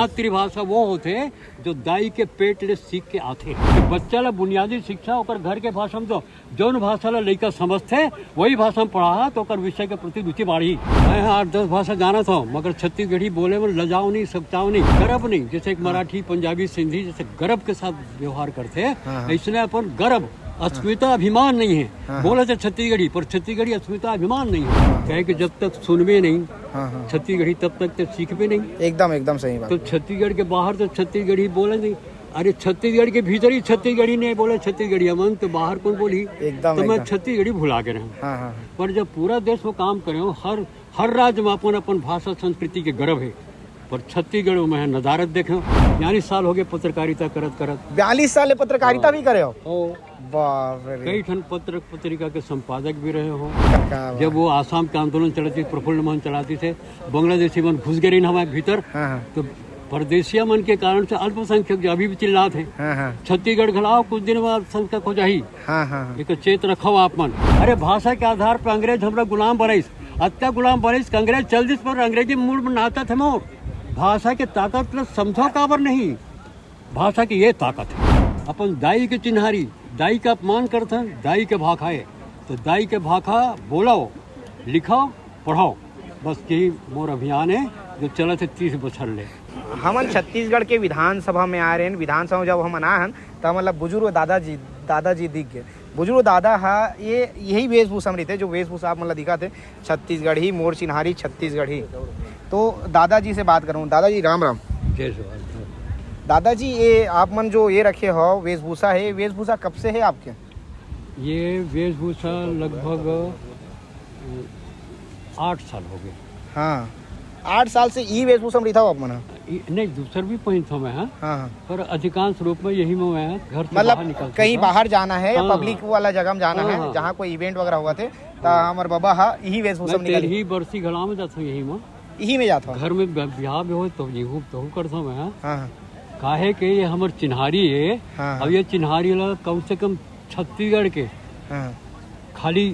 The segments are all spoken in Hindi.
मातृभाषा वो होते जो दाई के पेट ले सीख के आते। बच्चा ला बुनियादी शिक्षा ओकर घर के भाषा में तो जौन भाषा ला लड़का समझते वही भाषा में पढ़ा तो ओकर विषय के प्रति रुचि बढ़ी। मैं 8-10 भाषा जाना था मगर छत्तीसगढ़ी बोले में लजाओ नहीं, सकताओ नहीं, गर्व नहीं। जैसे मराठी, पंजाबी, सिंधी जैसे गर्व के साथ व्यवहार करते हैं, इसलिए अपन गर्व अस्मिता अभिमान नहीं है। बोले थे छत्तीसगढ़ी, पर छत्तीसगढ़ी अस्मिता अभिमान नहीं है। कहे कि जब तक सुनबे नहीं छत्तीसगढ़ी तब तक तो सीखबे नहीं। एकदम सही बात। तो छत्तीसगढ़ के बाहर तो छत्तीसगढ़ी बोले नहीं। अरे छत्तीसगढ़ के भीतर ही छत्तीसगढ़ी नहीं बोले छत्तीसगढ़ी अमन तो बाहर कौन बोली। तो मैं छत्तीसगढ़ी भुला के रहा। पर जब पूरा देश में काम करे हर राज्य में अपन अपन भाषा संस्कृति के गर्व है। पर छत्तीसगढ़ में नदारत देखे 42 साल हो गए पत्रकारिता करत 42 साल पत्रकारिता भी करे हो। कई ठन पत्र पत्रिका के संपादक भी रहे हो। जब वो आसाम के आंदोलन चलाती प्रफुल्ल मोहन चलाती थे, बांग्लादेशी मन घुस गए हमारे भीतर। तो परदेशिया मन के कारण से अल्पसंख्यक जो अभी भी चिल्लाते हैं छत्तीसगढ़ खिलाओ कुछ दिन बाद संख्यक हो जाही। एक चेत रखो आप मन। अरे भाषा के आधार पर अंग्रेज हमारा गुलाम बनाइस, अत्या गुलाम बनाइस, अंग्रेज चल दिस पर अंग्रेजी मूल में नाता थे मोर। भाषा की ताकत समझो काबर नहीं, भाषा की ये ताकत है। अपन दाई के चिन्हारी, दाई का अपमान करते हैं, दाई के भाखा है तो दाई के भाखा बोलाओ, लिखाओ, पढ़ाओ। बस यही मोर अभियान है जो चला थे 30 बछर ले। हम छत्तीसगढ़ के विधानसभा में आ रहे हैं। विधानसभा जब हम आना है तब मतलब बुजुर्ग दादाजी दिख गए। बुजुर्ग दादा ये यही वेशभूषा में थे जो वेशभूषा आप मतलब दिखा थे छत्तीसगढ़ी, मोर चिन्हारी छत्तीसगढ़ी। तो दादाजी से बात करूँ। दादाजी राम राम। जय। दादाजी ये आप मन जो ये रखे हो वेशभूषा है, वेशभूषा कब से है आपके? ये वेशभूषा लगभग 8 साल हो गए। 8 साल से ई वेशभूषा में रहता हो आप मन? नहीं, दूसर भी पहनता मैं। पर अधिकांश रूप में यही में मैं घर से मतलब बाहर निकलता कहीं बाहर जाना है या पब्लिक वाला जगह में जाना है जहाँ कोई इवेंट वगैरह हुआ थे तो हमारे बाबा यही वेशभूषा में निकल। यही बरसी घड़ा में जाता हूँ, यही में जाता हूँ। घर में ब्याह भी हो तो यही तो करता हूँ मैं। काहे के ये हमार चिन्हारी है। अब ये चिन्हारी कम से कम छत्तीसगढ़ के खाली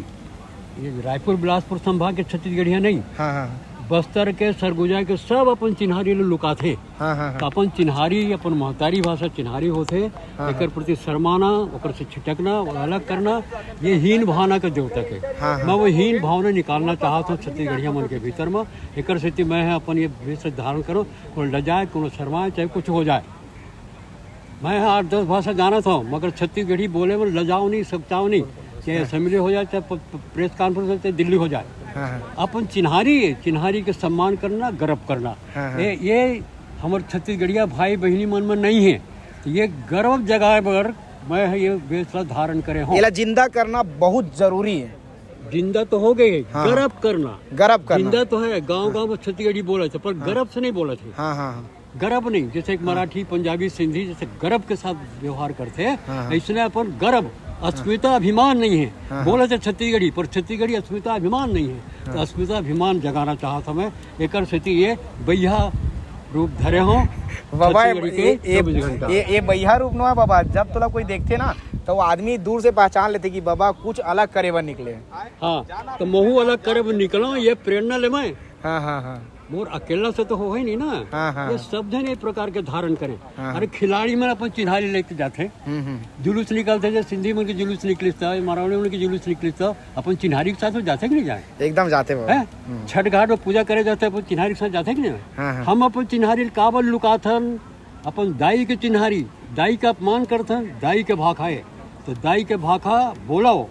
ये रायपुर बिलासपुर संभाग के छत्तीसगढ़िया नहीं, बस्तर के सरगुजा के सब अपन चिन्हारी लुका थे। तो अपन चिन्हारी अपन महतारी भाषा चिन्हारी होते। एक प्रति शर्माना, ओकर से छिटकना, अलग करना, ये हीन भावना का द्योतक है। मैं वो हीन भावना निकालना चाहता हूँ छत्तीसगढ़िया मन के भीतर में। एक स्थिति मैं अपन ये वेश धारण करो, कोई लजाए, कोनो शर्माए, चाहे कुछ हो जाए। मैं 8-10 भाषा जाना था मगर छत्तीसगढ़ी बोले में लजाओ नहीं, सकताओ नहीं, चाहे असेंबली हो जाए, चाहे प्रेस कॉन्फ्रेंस हो, चाहे दिल्ली हो जाए। अपन चिन्हारी है, चिन्हारी के सम्मान करना, गर्व करना, ये हमारे छत्तीसगढ़िया भाई बहनी मन में नहीं है। तो ये गर्व जगह पर मैं ये वेश धारण करे हूँ। जिंदा करना बहुत जरूरी है। जिंदा तो हो गए, गर्व करना। जिंदा तो है, गाँव में छत्तीसगढ़ी बोले थे पर गर्व से नहीं बोले थे। गर्व नहीं, जैसे एक मराठी, पंजाबी, सिंधी जैसे गर्व के साथ व्यवहार करते हैं, इसलिए अपन गर्व अस्मिता अभिमान नहीं है। बोले थे छत्तीसगढ़ी, पर छत्तीसगढ़ी अस्मिता अभिमान नहीं है। तो अस्मिता अभिमान जगाना चाहता मैं। एक स्थिति ये बैया रूप धरे हो बाबा। ये बैया रूप न है बाबा। जब तोला कोई देखते ना तो वो आदमी दूर से पहचान लेते कि बाबा कुछ अलग करे बर निकले। तो महू अलग करे बर निकलो, ये प्रेरणा ले मैं। मोर अकेला से तो हो ही नहीं ना। ये सब जन एक प्रकार के धारण करें। अरे खिलाड़ी में अपन चिन्हारी लेके जाते, जुलूस निकलते थे, सिंधी मन के जुलूस निकलता है, मराठी मन के जुलूस निकलता, अपन चिन्हारी के साथ जाते कि नहीं जाए? एकदम जाते हैं। छठ घाट में पूजा करे जाते अपन चिन्हारी के साथ जाते कि नहीं? हम अपन चिन्हारी काबल लुकाथन, अपन दाई के चिन्हारी, दाई का अपमान करते, दाई के भाखा है तो दाई के भाखा बोलाओ,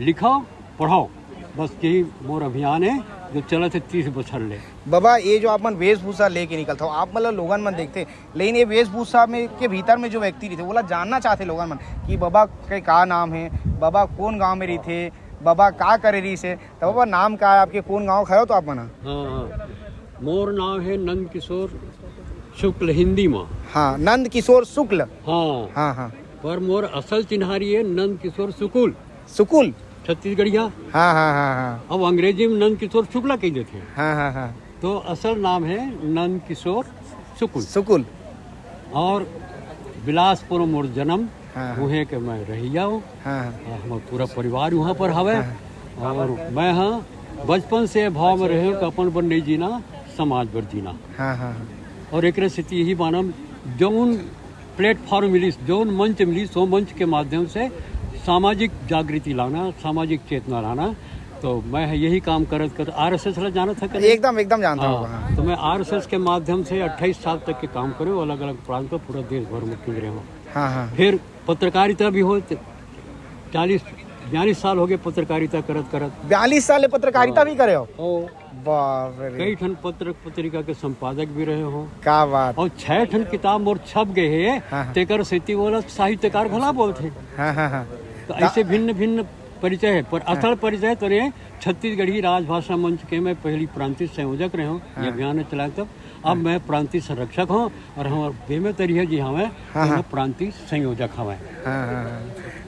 लिखाओ, पढ़ाओ। बस यही मोर अभियान है जो चला थे 30 बछर ले। बाबा ये जो आप मन वेशभूषा लेके निकलता हो, आप मतलब लोगन मन देखते, लेकिन ये वेशभूषा में के भीतर में जो व्यक्ति रहते बोला जानना चाहते लोगन मन कि बाबा के का नाम है, बाबा कौन गांव में रहते, बाबा का करे रही से। तो बाबा नाम का है आपके, कौन गाँव खाओ तो आप मना? मोर नाम है नंद किशोर शुक्ल, हिंदी में। नंद किशोर शुक्ल। पर मोर असल चिन्हारी है नंद किशोर सुकुल छत्तीसगढ़िया। अब अंग्रेजी में नंद किशोर शुक्ला कह देते हैं। तो असल नाम है नंद किशोर सुकुल। और बिलासपुर मोर जन्म वहीं के मैं रहिया हूँ। हमारा पूरा परिवार वहाँ पर हवे। और मैं बचपन से भाव में रहे कि अपन पर नहीं जीना, समाज पर जीना। और एक स्थिति यही मानम जौन प्लेटफॉर्म मिली, जौन मंच मिली, सो मंच के माध्यम से सामाजिक जागृति लाना, सामाजिक चेतना लाना। तो मैं यही काम कर आरएसएस जाना था कभी? एकदम जानता हूँ। हाँ, तो मैं आरएसएस के माध्यम से 28 साल तक के काम करे, अलग अलग प्रांत पर पूरा देश भर में फिर रहे हूँ। हाँ। फिर पत्रकारिता भी हो, 42 साल हो गए पत्रकारिता करत 42 साल पत्रकारिता भी करे हो? बाप रे। कई ठन पत्र पत्रिका के संपादक भी रहे हो। क्या बात। और 6 ठन किताब मोर छप गए है। हाँ। तेकर सेती बोला साहित्यकार भला बोलते। हाँ। तो ऐसे भिन्न भिन्न परिचय है, पर असल परिचय तो रहे छत्तीसगढ़ी राजभाषा मंच के मैं पहली प्रांतीय संयोजक रहे हूँ। ये अभियान चलाया तब। अब मैं प्रांतीय संरक्षक हूँ और हमारे बेमे तरीह जी हमें प्रांतीय संयोजक हमें।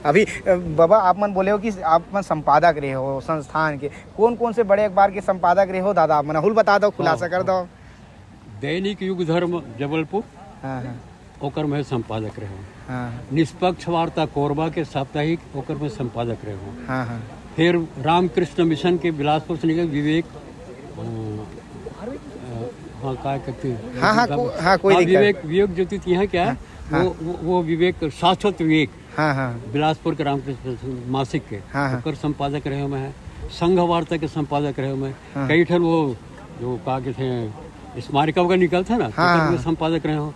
अभी बाबा आप मन बोले हो कि आप मन संपादक रहे हो संस्थान के, कौन कौन से बड़े अखबार के संपादक रहे हो दादा? आप मन हुल बता दो, खुलासा कर दो। दैनिक युग धर्म जबलपुर, ओकर में संपादक रहे हूँ। निष्पक्ष वार्ता कोरबा के साप्ताहिक, ओकर में संपादक रहे हूँ। फिर रामकृष्ण मिशन के बिलासपुर से निकल विवेक, क्या कहते हैं, विवेक ज्योति यहाँ क्या है, वो विवेक शाश्वत विवेक, बिलासपुर के रामकृष्ण मासिक के ओकर संपादक रहे मैं। संघ वार्ता के संपादक रहे मैं। कई ठन वो जो क्या कहते हैं स्मारिका का निकल था ना, तो संपादक रहे हो।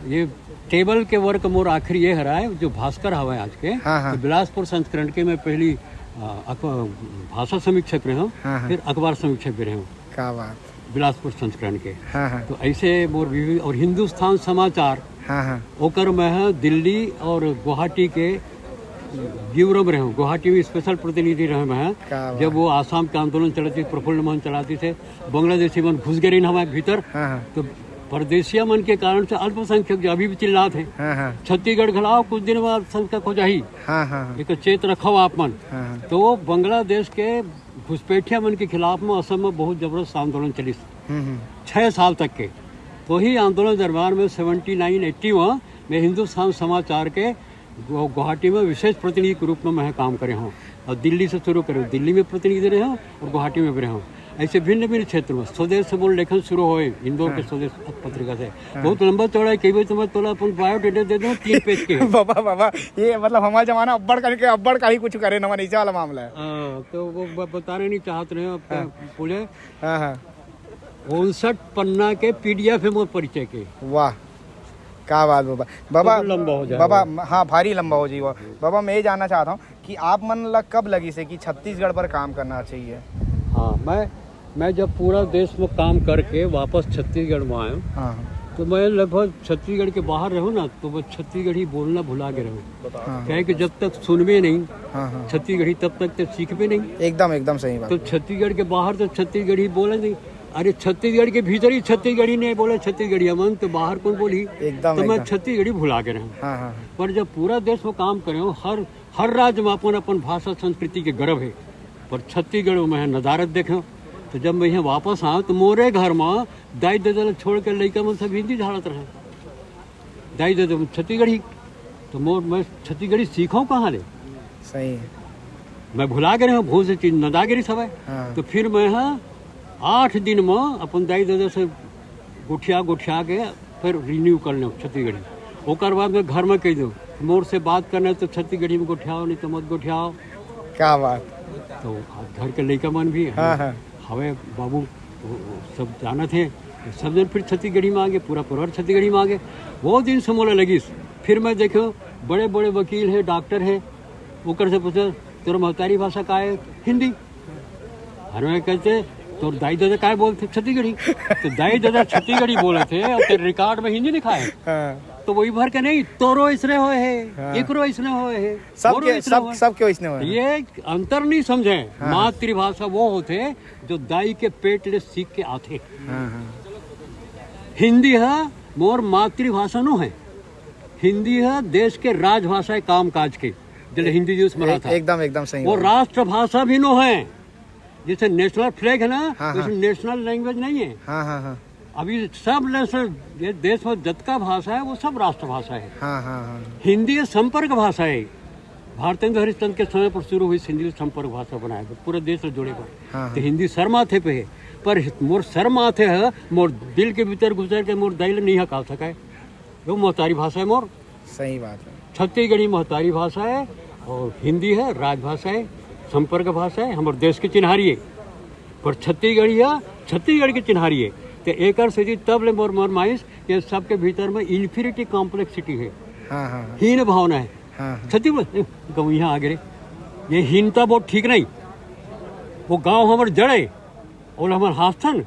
ये टेबल के वर्क मोर आखिरी ये हरा है जो भास्कर हवा है आज के। तो बिलासपुर संस्करण के मैं पहली भाषा समीक्षक रहे हूँ, फिर अखबार समीक्षक भी रहे हूँ। क्या बात। बिलासपुर संस्करण के। तो ऐसे मोर और हिंदुस्तान समाचार, ओकर में दिल्ली और गुवाहाटी के ब्यूरो में रहे हूँ। गुवाहाटी में स्पेशल प्रतिनिधि रहे मैं। जब वो आसाम के आंदोलन चलाती, प्रफुल्ल मोहन चलाती थे, बांग्लादेशी मन घुस गए हमारे भीतर। तो परदेशिया मन के कारण से अल्पसंख्यक जो अभी भी चिल्लाते हैं छत्तीसगढ़ खिलाओ, कुछ दिन बाद संख्या हो जाही, एक चेत रखो आप मन। तो बांग्लादेश के घुसपैठिया मन के खिलाफ में असम में बहुत जबरदस्त आंदोलन चली 6 साल तक के। तो ही आंदोलन दरबार में 79-80 में हिंदुस्तान समाचार के गुवाहाटी में विशेष प्रतिनिधि के रूप में मैं काम करे हूँ। और दिल्ली से शुरू करे, दिल्ली में प्रतिनिधि रहे हूँ और गुवाहाटी में भी रहे हूँ। ऐसे भिन्न भिन्न क्षेत्र में स्वदेश से बोल लेखन शुरू हुए इंदौर के स्वदेश पत्रिका से। बहुत लंबा चौड़ा है, कई बार तो मैं तोला अपन बायोडेटा दे दूँ 3 पेज के। बाबा ये मतलब हमारा जमाना अब्बड़ का ही कुछ करे ना, नीचे वाला मामला है। तो वो बताने नहीं चाहते रहे बोले 59 पन्ना के PDF है मोर परिचय के। वाह क्या बात बाबा। लंबा हो जाए बाबा। हाँ भारी लंबा हो जाएगा बाबा। मैं ये जानना चाहता हूँ कि आप मन कब लगी से कि छत्तीसगढ़ पर काम करना चाहिए? हाँ, मैं जब पूरा देश में काम करके वापस छत्तीसगढ़ में आया, तो मैं लगभग छत्तीसगढ़ के बाहर रहूँ ना, तो वो छत्तीसगढ़ी बोलना भुला के रहूँ। क्या कि जब तक सुनबे नहीं छत्तीसगढ़ी तब तक तो सीखबे नहीं। एकदम सही बात। तो छत्तीसगढ़ के बाहर तो छत्तीसगढ़ी बोले नहीं। अरे छत्तीसगढ़ के भीतर ही छत्तीसगढ़ी नहीं बोले छत्तीसगढ़ी अमन, तो बाहर कौन बोली? तो मैं छत्तीसगढ़ी भुला के रहूँ। पर जब पूरा देश में काम करे हो, हर राज्य में अपन भाषा संस्कृति के गर्व है। पर छत्तीसगढ़ में नज़ारत देखे। तो जब मैं यहाँ वापस आऊँ तो मोरे घर में दाई दादा छोड़ के लड़का में सब हिंदी झाड़त रहे। दाई दादा छत्तीसगढ़ी, तो मैं छत्तीसगढ़ी सीखूँ कहाँ ले? सही है। मैं भुला गए हूँ, बहुत सी चीज नदागिरी सब है। तो फिर मैं 8 दिन में अपन दाई दादा से गुठिया के फिर रिन्यू कर लूँ छत्तीसगढ़ी। ओकर बाद मैं घर में कह दूँ मोर से बात करना है तो छत्तीसगढ़ी में गुठियाओ, नहीं तो मत गुठियाओ। क्या बात। तो घर के लड़का मन भी हवे बाबू सब जाना थे, सब जन फिर छत्तीसगढ़ी में आ गए, पूरा परिवार छत्तीसगढ़ी में आ गए। बहुत दिन से मोला लगी। फिर मैं देखो बड़े बड़े वकील है, डॉक्टर है, ओकर से पूछा तेरा महतारी भाषा का है? हिंदी। हर में कहते तो दाई दादा काय बोलते? छत्तीसगढ़ी। तो दाई दादा छत्तीसगढ़ी बोले थे और तेरे रिकॉर्ड में हिंदी लिखा है। तो वही भर के नहीं, तोरो इसने होए है, एकरो इसने होए है, सब क्यों इसने होए? ये अंतर नहीं समझे। मातृभाषा वो होते जो दाई के पेट ले सीख के आते। हिंदी है मोर मातृभाषा नो है। हिंदी है देश के राजभाषा है, काम काज के, जैसे हिंदी यूज में था। एकदम सही। वो राष्ट्रभाषा भी नो है। जैसे नेशनल फ्लैग है ना, वैसे नेशनल लैंग्वेज नहीं है। अभी सब नेशनल ये देश में जतका भाषा है वो सब राष्ट्रभाषा है। हिंदी संपर्क भाषा है। भारतेंद्र हरिश्चंद्र के समय पर शुरू हुई हिंदी संपर्क भाषा बनाया, पूरे देश से जोड़े पर। तो हिंदी सर माथे पे है। पर मोर शर्म आते है, मोर दिल के भीतर गुजर के मोर दिल नहीं हका सके। वो मोहतारी भाषा है मोर। सही बात है। छत्तीसगढ़ी मोहतारी भाषा है और हिंदी है राजभाषा है, संपर्क भाषा है, हमारे देश की चिन्हारी है। पर छत्तीसगढ़ी है, छत्तीसगढ़ की चिन्हारी है। तो एक से तब ले मोर मोर माइस ये सबके भीतर में इन्फिनिटी कॉम्प्लेक्सिटी है। हाँ हाँ हीन भावना है। हाँ छत्तीसगढ़ यहाँ आगे रे, ये हीनता बहुत ठीक नहीं। वो गांव हमारे जड़े और हमारे हास्थन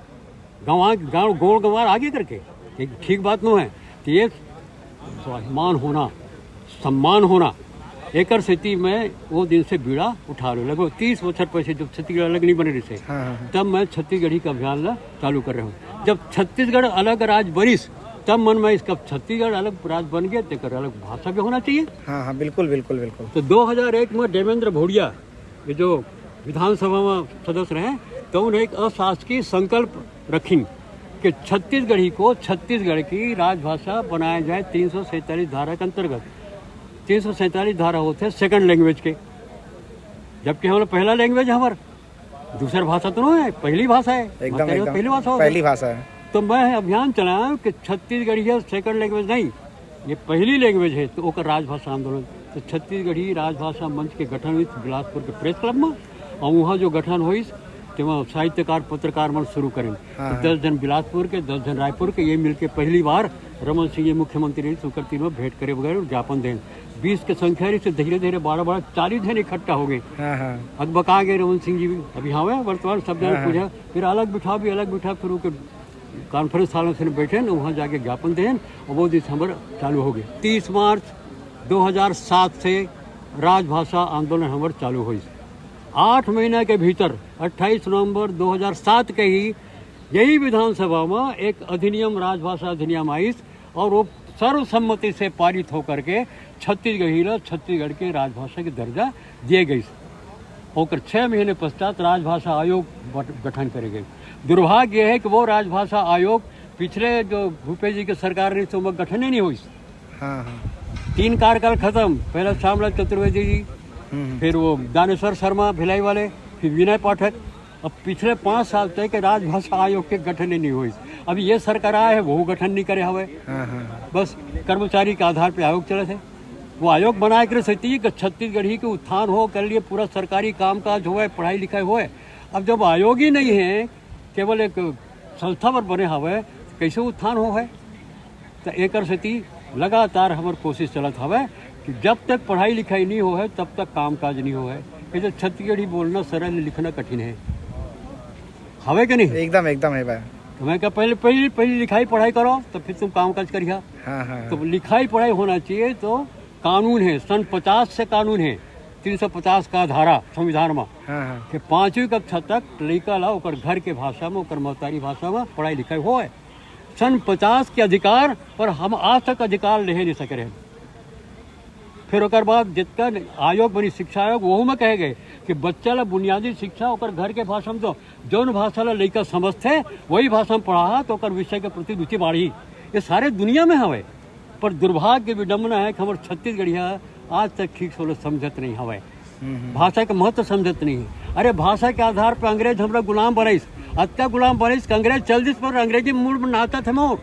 गांव गोड़ गंवार आगे करके ये ठीक बात नहीं है। तो ये स्वाभिमान होना, सम्मान होना, एक स्थिति में वो दिन से बीड़ा उठा लो। लगभग 30 वर्ष पहले जब छत्तीसगढ़ अलग नहीं बने रहे, तब मैं छत्तीसगढ़ी का अभियान चालू कर रहा हूँ। जब छत्तीसगढ़ अलग राज्य बनिस, तब मन में इसका छत्तीसगढ़ अलग राज्य बन गया, तो अलग भाषा भी होना चाहिए। हाँ हाँ बिल्कुल बिल्कुल बिल्कुल। तो 2001 में देवेंद्र भोड़िया ये जो विधानसभा में सदस्य रहे, तो उन्हें एक अशासकीय संकल्प रखी कि छत्तीसगढ़ी को छत्तीसगढ़ की राजभाषा बनाया जाए। 347 धारा के अंतर्गत 347 धारा होते हैं सेकंड लैंग्वेज के, जबकि हमारा पहला लैंग्वेज है, हमारा दूसरा भाषा तो नहीं है, पहली भाषा है। एकदम पहली भाषा है। तो मैं अभियान चलाया कि छत्तीसगढ़ी है सेकंड लैंग्वेज नहीं, ये पहली लैंग्वेज है, तो ओकर राजभाषा आंदोलन। तो छत्तीसगढ़ी राजभाषा मंच के गठन हुई बिलासपुर के प्रेस क्लब में, और वहाँ जो गठन हुई तो वहाँ साहित्यकार पत्रकार मन शुरू करें। तो 10 जन बिलासपुर के, 10 जन रायपुर के, ये मिलके पहली बार रमन सिंह ये मुख्यमंत्री रही सुकर तीन में भेंट करे वगैरह ज्ञापन दें। 20 के संख्या से धीरे धीरे 12-12 जन इकट्ठा हो गए। अब बका गए रमन सिंह जी भी अभी हाँ वर्तमान सब जन पूछा, फिर अलग बिठा फिर उनके कॉन्फ्रेंस हॉल से बैठे न, वहाँ जाके ज्ञापन दें, और वो दिसंबर चालू हो गए। 30 मार्च 2007 से राजभाषा आंदोलन हमारे चालू हुई। 8 महीने के भीतर 28 नवंबर 2007 के ही यही विधानसभा में एक अधिनियम राजभाषा अधिनियम आई, और वो सर्वसम्मति से पारित होकर के छत्तीसगढ़ के राजभाषा की दर्जा दिए गई। होकर 6 महीने पश्चात राजभाषा आयोग गठन करे गए। दुर्भाग्य है कि वो राजभाषा आयोग पिछले जो भूपेश जी की सरकार ने तो गठन ही नहीं हुई। 3 कार्यकाल खत्म, पहले श्यामलाल चतुर्वेदी जी, फिर वो दानेश्वर शर्मा भिलाई वाले, फिर विनय पाठक। अब पिछले 5 साल तक राजभाषा आयोग के गठन ही नहीं हुई। अभी ये सरकार आया है, वो गठन नहीं करे हुए, बस कर्मचारी के आधार पे आयोग चले थे। वो आयोग बनाए कर सकती है कि छत्तीसगढ़ी के उत्थान हो, कर लिए पूरा सरकारी कामकाज हो, पढ़ाई लिखाई हो। अब जब आयोग ही नहीं है, केवल एक संस्था पर बने हुए, कैसे उत्थान हो है। तो एक स्थिति लगातार हमार कोशिश चलत हवे कि जब तक पढ़ाई लिखाई नहीं हो है, तब तक कामकाज नहीं हो है। जैसे छत्तीसगढ़ी बोलना सरल, लिखना कठिन है, हवे कि नहीं? एकदम एकदम है भाई। तो मैं क्या पहले लिखाई पढ़ाई करो, तो फिर तुम कामकाज करिए। तो लिखाई पढ़ाई होना चाहिए। तो कानून है, सन 50 से कानून है, 350 का धारा संविधान में, कि 5वीं कक्षा तक लड़का ला ओकर घर के भाषा में, ओकर मोहतारी भाषा में पढ़ाई लिखाई हो। सन 50 के अधिकार पर हम आज तक अधिकार ले नहीं सके रहे। फिर ओकर बाद जितना आयोग बनी शिक्षा आयोग, वहू में कहे गए कि बच्चा ला बुनियादी शिक्षा ओकर घर के भाषा में, तो जौन भाषा ला लड़का समझते वही भाषा में पढ़ा, तो ओकर विषय के प्रति रुचि बढ़ी। ये सारे दुनिया में हवे, पर दुर्भाग्य विडम्बना है कि हमारे छत्तीसगढ़िया आज तक ठीक से समझत नहीं हवे, भाषा के महत्व समझत नहीं है। अरे भाषा के आधार पर अंग्रेज हमारा गुलाम बनाइस, अत्या गुलाम बनाइस कि अंग्रेज चल दिस पर अंग्रेजी मूल में नाता थे मोर।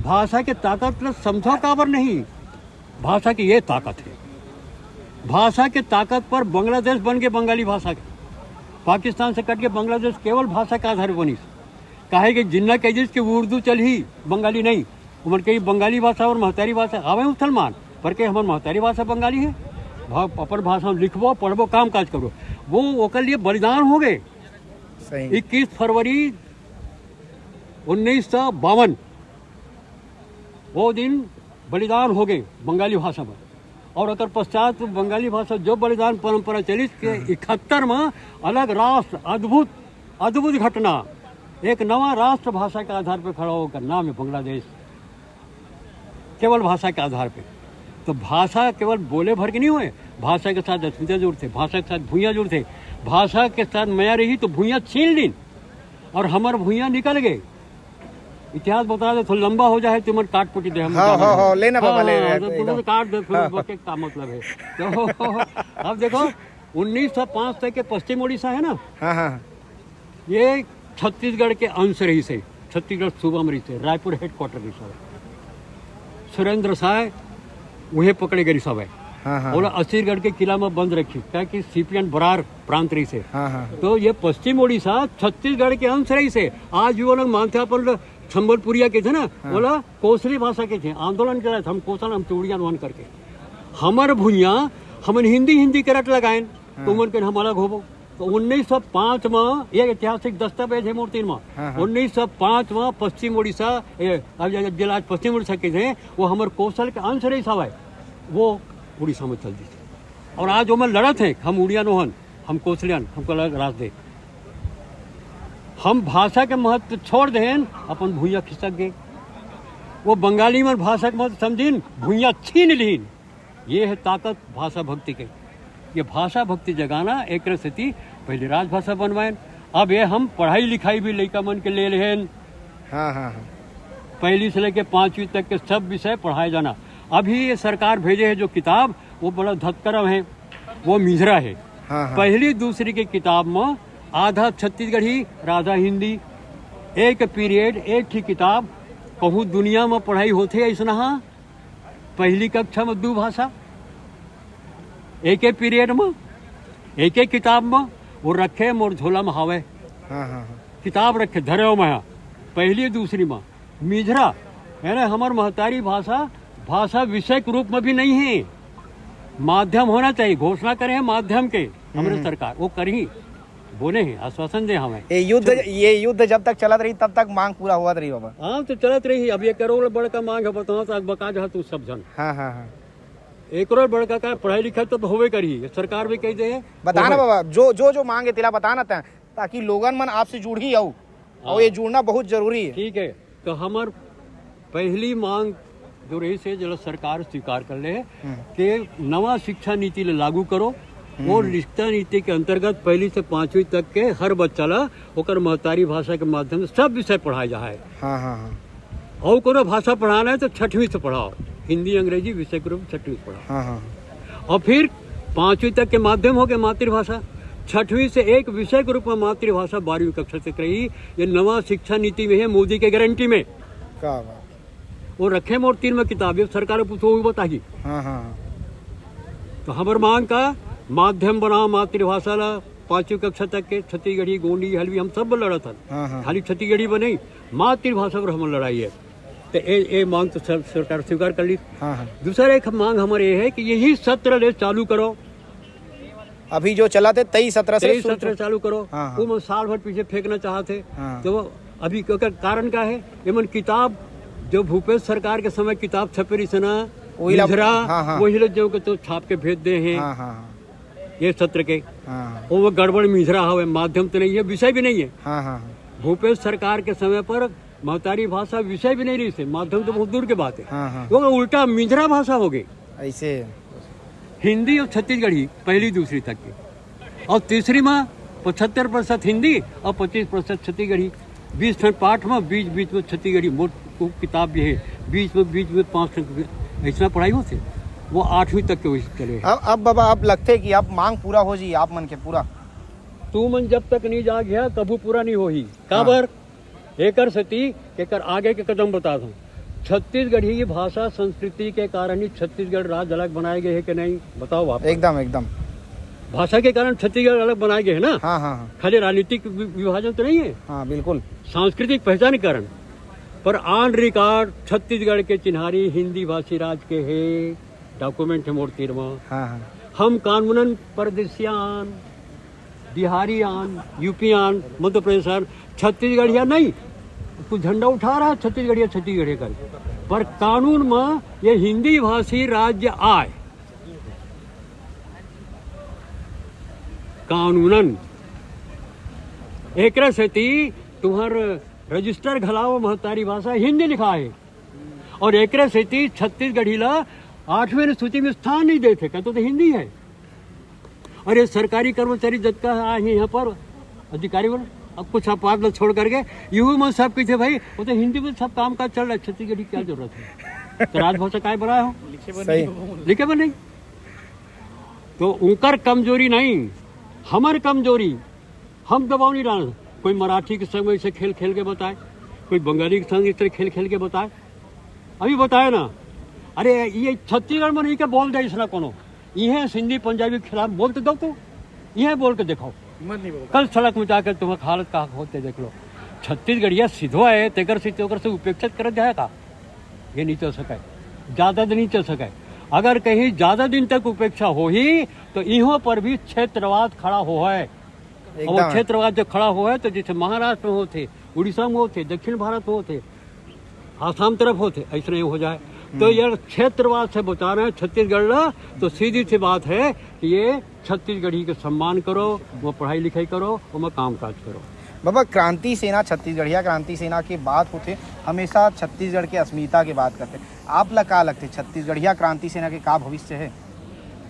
भाषा की ताकत समझो काबर नहीं, भाषा की ये ताकत है। भाषा के ताकत पर बांग्लादेश बन के बंगाली भाषा के, पाकिस्तान से कट के बांग्लादेश केवल भाषा के आधार बनी। कहे कि जिन्ना कह कि उर्दू चल ही, बंगाली नहीं। उमर कही बंगाली भाषा और महतारी भाषा हवे मुसलमान, पर के हमारे महतारी भाषा बंगाली है। अपन भाषा में लिखबो, पढ़बो, काम काज करो, वो ओकर लिए बलिदान हो गए। 21 फरवरी 1952 वो दिन बलिदान हो गए बंगाली भाषा में। और अगर पश्चात बंगाली भाषा जो बलिदान परंपरा चली के 71 में अलग राष्ट्र, अद्भुत घटना, एक नवा राष्ट्र भाषा के आधार पर खड़ा होकर, नाम है बांग्लादेश, केवल भाषा के आधार पे। तो भाषा केवल बोले भर के नहीं हुए, भाषा के साथ अस्मिता जुड़ते, भाषा के साथ भूइयाँ जुड़ते, भाषा के साथ मया रही तो भूइयाँ छीन ली और हमारे भूइयाँ निकल गए। इतिहास बता दे, थोड़ा लंबा हो जाए तो मन काट पुटी दे हम लेना तो काट दे, का मतलब है। तो अब देखो 1905 तक के पश्चिम उड़ीसा है ना, ये छत्तीसगढ़ के अंश रही से, छत्तीसगढ़ सूबा में रही से, रायपुर हेडक्वार्टर रही सब सुरेंद्र साय वही पकड़े गई सब है। और असीरगढ़ के किला में बंद रखी क्या कि सीपीएन बरार प्रांत रही से। तो ये पश्चिम उड़ीसा छत्तीसगढ़ के अंश रही से। आज वो लोग मानते अपन संबलपुरिया के थे ना, बोला कोसली भाषा के थे, आंदोलन करे थे, हम कोसल हम चूड़िया वन करके हमर भुइया हमन हिंदी करट लगाए तो मन के हम अलग होबो। तो 1905 में एक ऐतिहासिक दस्तावेज है मूर्ति में, 1905 में पश्चिम उड़ीसा जिला पश्चिम उड़ीसा के थे वो हमारे कौशल के अंश रही सब है, वो उड़ीसा में चल दी थी। और आज वो में लड़त है, हम उड़िया नोहन, हम कोसलियन, हमको अलग राज दे। हम भाषा के महत्व छोड़ दें, अपन भूया खिसक गए। वो बंगाली में भाषा के महत्व समझीन, भूया छीन लीन। ये है ताकत भाषा भक्ति के। ये भाषा भक्ति जगाना एक स्थिति पहले राजभाषा बनवाएं। अब ये हम पढ़ाई लिखाई भी लड़का मन के ले लें। पहली से लेके 5वीं तक के सब विषय पढ़ाए जाना। अभी ये सरकार भेजे है जो किताब, वो बड़ा धतकरम है, वो मिझरा है। पहली दूसरी की किताब में आधा छत्तीसगढ़ी, आधा हिंदी, एक पीरियड एक ही किताब। कहूँ दुनिया में पढ़ाई होते ऐसा पहली कक्षा में 2 भाषा, एक पीरियड में एक किताब में वो रखे मोर झोला में हावे। किताब रखे धरे में पहली दूसरी में मिझरा है ना। हमार महतारी भाषा विषय के रूप में भी नहीं है, माध्यम होना चाहिए। घोषणा करे हैं माध्यम के हमारे सरकार, वो करी बोले हैं, आश्वासन दे हमें। ये युद्ध जब तक चलत रही तब तक मांग पूरा हुआ रही बाबा। हाँ तो चलत रही। अब 1 करोड़ बड़का मांग है, बताओ तो बका जहा तू सब जन। 1 करोड़ बड़का का पढ़ाई लिखाई तो होवे करी, सरकार भी कह दे। बताना बाबा जो मांग है तिला बताना था, ताकि लोगन मन आपसे जुड़ ही आओ, और ये जुड़ना बहुत जरूरी है। ठीक है, तो हमार पहली मांग जो रही से जब सरकार स्वीकार कर ले कि नवा शिक्षा नीति लागू करो। वो शिक्षा नीति के अंतर्गत पहली से 5वीं तक के हर बच्चा ला ओकर महतारी भाषा के माध्यम से सब विषय पढ़ाया जाए। और कोनो भाषा पढ़ाना है तो 6वीं से पढ़ाओ, हिंदी अंग्रेजी विषय के रूप 6वीं से पढ़ाओ। और फिर 5वीं तक के माध्यम हो गए मातृभाषा, 6वीं से एक विषय के रूप में मातृभाषा 12वीं कक्षा तक रही। ये नवा शिक्षा नीति में है, मोदी के गारंटी में। वो रखे मोर 3 में किताब सरकार पूछो बताइए। तो हमार मांग का माध्यम बनाओ मातृभाषा ला 5वीं कक्षा तक के, छत्तीसगढ़ी गोंडी हलवी हम सब लड़ा था। खाली छत्तीसगढ़ी बने, मातृभाषा पर हम लड़ाई है। तो ये मांग तो सरकार स्वीकार कर ली। दूसरा एक मांग हमारे ये है कि यही सत्र ले चालू करो। अभी जो चला थे 23-17 सत्र चालू करो। वो साल भर पीछे फेंकना चाहते। तो अभी कारण क्या है, ये किताब जो भूपेश सरकार के समय किताब छपे रही से ना, वही लोग जो तो छाप के भेज दे हैं ये सत्र के। वो गड़बड़ मिझरा हवे, माध्यम तो नहीं है, विषय भी नहीं है। भूपेश सरकार के समय पर महतारी भाषा विषय भी नहीं रही से, माध्यम तो बहुत दूर की बात है। वो उल्टा मिझरा भाषा हो गई। ऐसे हिंदी और छत्तीसगढ़ी पहली दूसरी तक की, और तीसरी में 75% हिंदी और 25% छत्तीसगढ़ी। 20 पाठ में बीच में छत्तीसगढ़ी मोट किताब भी है, बीच में 5 ऐसा पढ़ाई होती। वो 8वीं तक के वही चले। अब बाबा अब लगते कि आप मांग पूरा हो जी, आप मन के पूरा तू मन जब तक नहीं जा गया कबू पूरा नहीं हो ही। काबर एकर सती एकर आगे के कदम बता दूं। छत्तीसगढ़ी की भाषा संस्कृति के कारण ही छत्तीसगढ़ राज्य अलग बनाए गए है कि नहीं, बताओ आप। एकदम भाषा के कारण छत्तीसगढ़ अलग बनाए गए है ना। खाली राजनीतिक विभाजन तो नहीं है। बिल्कुल सांस्कृतिक पहचान के कारण। पर ऑन रिकॉर्ड छत्तीसगढ़ के चिन्हारी हिंदी भाषी राज्य के है, डॉक्यूमेंट है मोर 13 में। हम कानूनन परदेसियान, बिहारियान, यूपीयान, मध्य प्रदेशान, छत्तीसगढ़िया नहीं। कुछ झंडा उठा रहा है छत्तीसगढ़िया कर, पर कानून में ये हिंदी भाषी राज्य आए कानूनन। एक से तुम्हार रजिस्टर घलाओ महतारी भाषा हिंदी लिखा है, और एक से छत्तीसगढ़ी ला 8वें सूची में स्थान नहीं देते, कहते तो हिंदी है। और ये सरकारी कर्मचारी जब का आए यहाँ पर अधिकारी बोले अब कुछ अपवाद छोड़ करके यूं में सब पीछे भाई वो तो हिंदी में सब काम काज चल रहा है, छत्तीसगढ़ी क्या जरूरत है। तो राजभाषा काय बनाया हो, लिखे बन नहीं। तो उनकर कमजोरी नहीं, हमार कमजोरी, हम दबाव नहीं डालना। कोई मराठी के संग ऐसे खेल खेल के बताए, कोई बंगाली के संग इस तरह खेल खेल के बताए। अभी बताए ना, अरे ये छत्तीसगढ़ में नहीं के बोल दे इसना कोनो, ये सिंधी पंजाबी के खिलाफ बोल तो दो, तो ये बोल के देखो, कल सड़क में जाकर तुम्हारा हालत का होते देख लो। छत्तीसगढ़िया सीधो है तेकर से उपेक्षित कर जाएगा, ये नहीं चल सके, ज्यादा दिन नहीं चल सके। अगर कहीं ज्यादा दिन तक उपेक्षा हो ही तो इहों पर भी क्षेत्रवाद खड़ा हो है। और वो क्षेत्रवाद जो खड़ा हो है तो जैसे महाराष्ट्र में होते, उड़ीसा में होते, दक्षिण भारत में होते, आसाम तरफ होते, ऐसा नहीं हो जाए। तो यार क्षेत्रवाद से बचा रहे हैं छत्तीसगढ़, तो सीधी सी बात है कि ये छत्तीसगढ़ी का सम्मान करो, वो पढ़ाई लिखाई करो, वो में काम काज करो। बाबा क्रांति सेना, छत्तीसगढ़िया क्रांति सेना की बात होते हमेशा छत्तीसगढ़ के अस्मिता की बात करते, आप ला का लगते छत्तीसगढ़िया क्रांति सेना के का भविष्य है?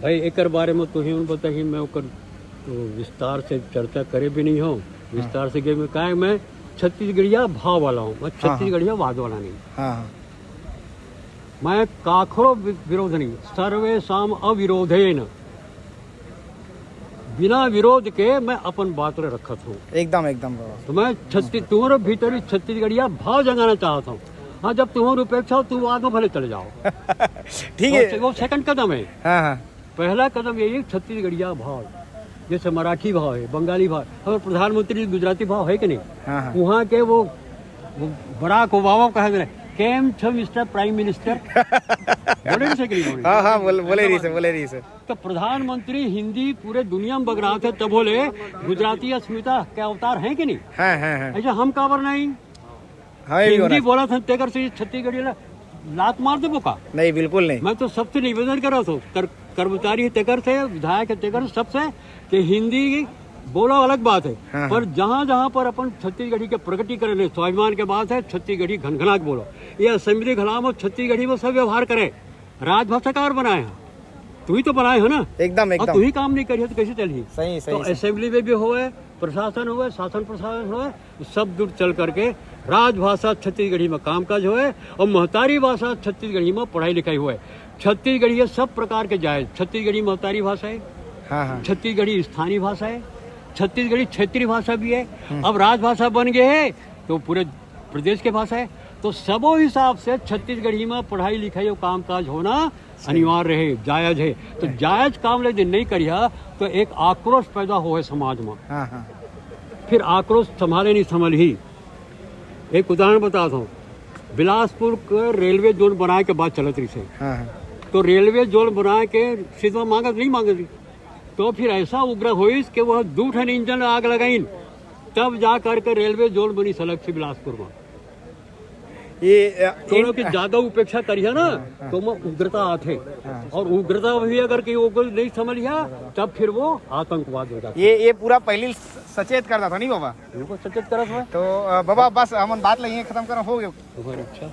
भाई एक बारे में तो ही बता ही मैं ओकर तो विस्तार से चर्चा करे भी नहीं हो, विस्तार से के का है, मैं छत्तीसगढ़िया भाव वाला हूँ, मैं छत्तीसगढ़िया वाद वाला नहीं। मैं काखरो विरोध नहीं, सर्वे साम अविरोधेन, बिना विरोध के मैं अपन बात रे रखत हूँ। एकदम एकदम। तो मैं तुम्हारे भीतर छत्तीसगढ़िया भाव जगाना चाहता हूँ। हाँ, जब तुम्हारी उपेक्षा हो तुम आगे भले चले जाओ, ठीक है, वो सेकंड कदम है। पहला कदम यही है छत्तीसगढ़िया भाव, जैसे मराठी भाव है, बंगाली भाव, और प्रधानमंत्री गुजराती भाव है कि नहीं। वहाँ के वो बराक ओबामा कहे केम छ मिस्टर प्राइम मिनिस्टर बोले नहीं सके नहीं, हाँ बोले रही से। तो प्रधानमंत्री हिंदी पूरे दुनिया में बग रहा थे तब बोले गुजराती अस्मिता के अवतार है कि नहीं। ऐसा हम काबर नहीं, हिंदी बोला था तेकर से छत्तीसगढ़ी लात मार दे बोका नहीं, बिल्कुल नहीं। मैं तो सबसे निवेदन कर रहा था, कर्मचारी तेकर से, विधायक तेकर सबसे, कि हिंदी बोलो अलग बात है, पर जहाँ जहाँ पर अपन छत्तीसगढ़ी के प्रकटीकरण है, स्वाभिमान के बात है, छत्तीसगढ़ी घनघना के बोलो। ये असेंबली घलाम और छत्तीसगढ़ी में सब व्यवहार करे, राजभाषा कार बनाए हैं, तू ही तो बनाए हो ना, एकदम। तू ही काम नहीं करिए तो कैसे चलिए। सही तो असेंबली में भी होए, प्रशासन होए, शासन प्रशासन होए, सब दूर चल करके राजभाषा छत्तीसगढ़ी में कामकाज होए और महतारी भाषा छत्तीसगढ़ी में पढ़ाई लिखाई हुए। छत्तीसगढ़ी सब प्रकार के जायज, छत्तीसगढ़ी महतारी भाषा है, छत्तीसगढ़ी स्थानीय भाषा है, छत्तीसगढ़ी क्षेत्रीय भाषा भी है, अब राजभाषा बन गए है तो पूरे प्रदेश के भाषा है। तो सबो हिसाब से छत्तीसगढ़ी में पढ़ाई लिखाई और कामकाज होना अनिवार्य है, जायज है। तो जायज काम यदि नहीं करिया तो एक आक्रोश पैदा हो है समाज में, फिर आक्रोश संभाले नहीं संभल ही। एक उदाहरण बताता हूँ, बिलासपुर के रेलवे जोन बनाए के बाद चलत रही से, तो रेलवे जोन बनाए के सीधा मांगत नहीं मांगत, तो फिर ऐसा उग्र हुई कि वह 2 ठन इंजन आग लगाइन, तब जा करके रेलवे जोन बनी सड़क से बिलासपुर में। ये थोड़ा की ज्यादा उपेक्षा करिए ना तो वो उग्रता आते, और उग्रता भी अगर कहीं वो नहीं समझिया तब फिर वो आतंकवाद हो जाता। ये पूरा पहले सचेत करता था नहीं बाबा, सचेत करा था। तो बाबा बस हम बात लगे खत्म करो हो गया। अच्छा,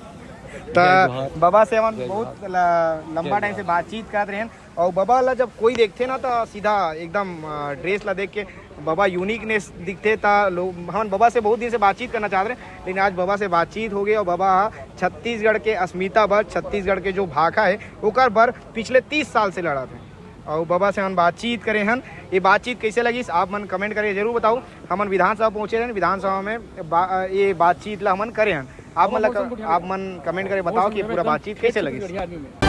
तो बाबा से हम बहुत लंबा टाइम से बातचीत कर रहे हैं, और बाबा ला जब कोई देखते ना तो सीधा एकदम ड्रेस ला देख के बाबा यूनिकनेस दिखते था लोग। हम बाबा से बहुत दिन से बातचीत करना चाहते रहे, लेकिन आज बाबा से बातचीत हो गई, और बाबा छत्तीसगढ़ के अस्मिता बर, छत्तीसगढ़ के जो भाषा है ओकर बर पिछले 30 साल से लड़ा थे, और बाबा से हम बातचीत करे हन। ये बातचीत कैसे लगी आप मन कमेंट करके जरूर बताओ। हमन विधानसभा पहुँचे हैं, विधानसभा में ये बातचीत ला हमन करे हन, आप मन कमेंट करके बताओ कि पूरा बातचीत कैसे लगी।